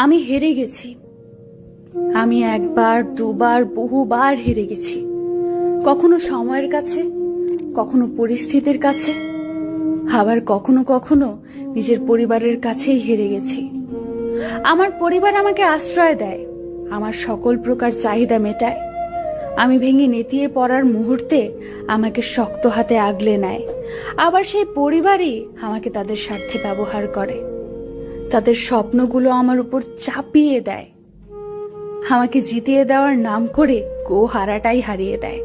আমি হেরে গেছি। আমি একবার, দুবার, বহুবার হেরে গেছি। কখনো সময়ের কাছে, কখনো পরিস্থিতির কাছে, আবার কখনো কখনো নিজের পরিবারের কাছেই হেরে গেছি। আমার পরিবার আমাকে আশ্রয় দেয়, আমার সকল প্রকার চাহিদা মেটায়। আমি ভেঙে নেতিয়ে পড়ার মুহূর্তে আমাকে শক্ত হাতে আগলে নেয়। আবার সেই পরিবারই আমাকে তাদের স্বার্থে ব্যবহার করে, তাদের স্বপ্নগুলো আমার উপর চাপিয়ে দেয়। আমাকে জিতিয়ে দেওয়ার নাম করে গো হারাটাই হারিয়ে দেয়।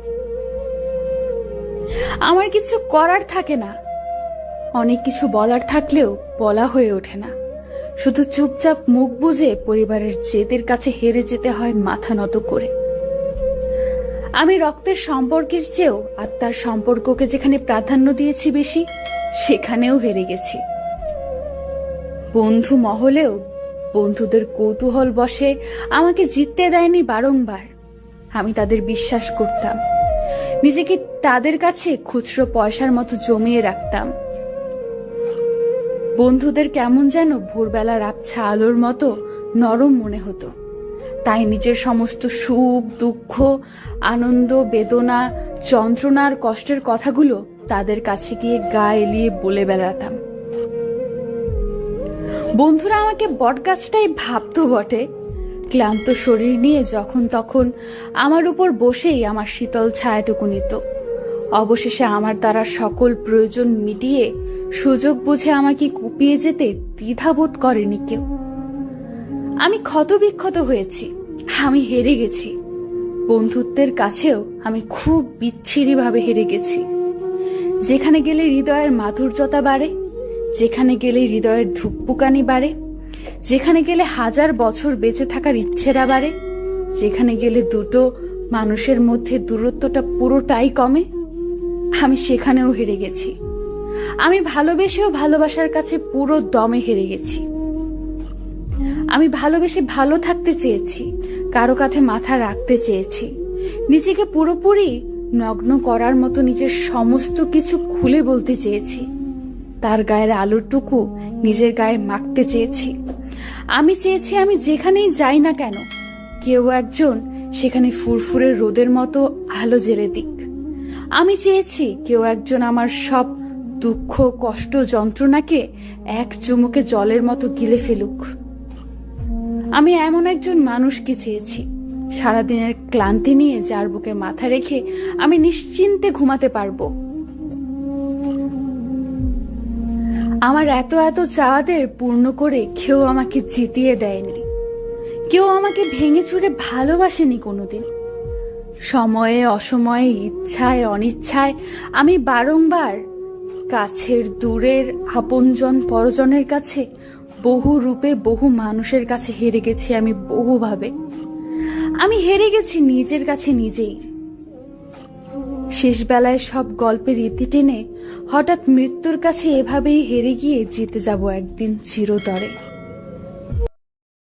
আমার কিছু করার থাকে না, অনেক কিছু বলার থাকলেও বলা হয়ে ওঠে না। শুধু চুপচাপ মুখ বুজে পরিবারের জেদের কাছে হেরে যেতে হয় মাথা নত করে। আমি রক্তের সম্পর্কের চেয়েও আত্মার সম্পর্ককে যেখানে প্রাধান্য দিয়েছি বেশি, সেখানেও হেরে গেছি। বন্ধু মহলেও বন্ধুদের কৌতূহল বশে আমাকে জিততে দেয়নি বারংবার। আমি তাদের বিশ্বাস করতাম, নিজেকে তাদের কাছে খুচরো পয়সার মতো জমিয়ে রাখতাম। বন্ধুদের কেমন যেন ভোরবেলার আবছা আলোর মতো নরম মনে হতো, তাই নিজের সমস্ত সুখ, দুঃখ, আনন্দ, বেদনা, যন্ত্রণার কষ্টের কথাগুলো তাদের কাছে গিয়ে গা এলিয়ে বলে বেড়াতাম। বন্ধুরা আমাকে বটগাছটাই ভাবতো বটে। ক্লান্ত শরীর নিয়ে যখন তখন আমার উপর বসেই আমার শীতল ছায়াটুকু নিত। অবশেষে আমার দ্বারা সকল প্রয়োজন মিটিয়ে সুযোগ বুঝে আমাকে কুপিয়ে যেতে দ্বিধাবোধ করেনি কেউ। আমি ক্ষতবিক্ষত হয়েছি, আমি হেরে গেছি। বন্ধুত্বের কাছেও আমি খুব বিচ্ছিরিভাবে হেরে গেছি। যেখানে গেলে হৃদয়ের মাধুর্যতা বাড়ে, যেখানে গেলে হৃদয়ের ধুকপুকানি বাড়ে, যেখানে গেলে 1000 বছর বেঁচে থাকার ইচ্ছেরা বাড়ে, যেখানে গেলে দুটো মানুষের মধ্যে দূরত্বটা পুরোটাই কমে, আমি সেখানেও হেরে গেছি। আমি ভালোবেসেও ভালোবাসার কাছে পুরো দমে হেরে গেছি। আমি ভালোবেসে ভালো থাকতে চেয়েছি, কারো কাঁধে মাথা রাখতে চেয়েছি, নিজেকে পুরোপুরি নগ্ন করার মতো নিজের সমস্ত কিছু খুলে বলতে চেয়েছি, তার গায়ের আলোটুকু নিজের গায়ে মাখতে চেয়েছি। আমি চেয়েছি আমি যেখানেই যাই না কেন কেউ একজন সেখানে ফুরফুরে রোদের মতো আলো জ্বেলে দিক। আমি চেয়েছি কেউ একজন আমার সব দুঃখ, কষ্ট, যন্ত্রণাকে এক চুমুকে জলের মতো গিলে ফেলুক। আমি এমন একজন মানুষকে চেয়েছি সারাদিনের ক্লান্তি নিয়ে যার বুকে মাথা রেখে আমি নিশ্চিন্তে ঘুমাতে পারবো। আমার এত এত চাওয়াদের পূর্ণ করে কেউ আমাকে জিতিয়ে দেয়নি, কেউ আমাকে ভেঙে চুরে ভালোবাসেনি কোনোদিন। সময়ে অসময়ে, ইচ্ছায় অনিচ্ছায় আমি বারংবার কাছের দূরের আপনজন পরজনের কাছে বহু রূপে বহু মানুষের কাছে হেরে গেছি। আমি বহুভাবে আমি হেরে গেছি নিজের কাছে নিজেই। শেষ বেলায় সব গল্পের ইতি টেনে হঠাৎ মৃত্যুর কাছে এভাবেই হেরে গিয়ে জিতে যাব একদিন চিরতরে।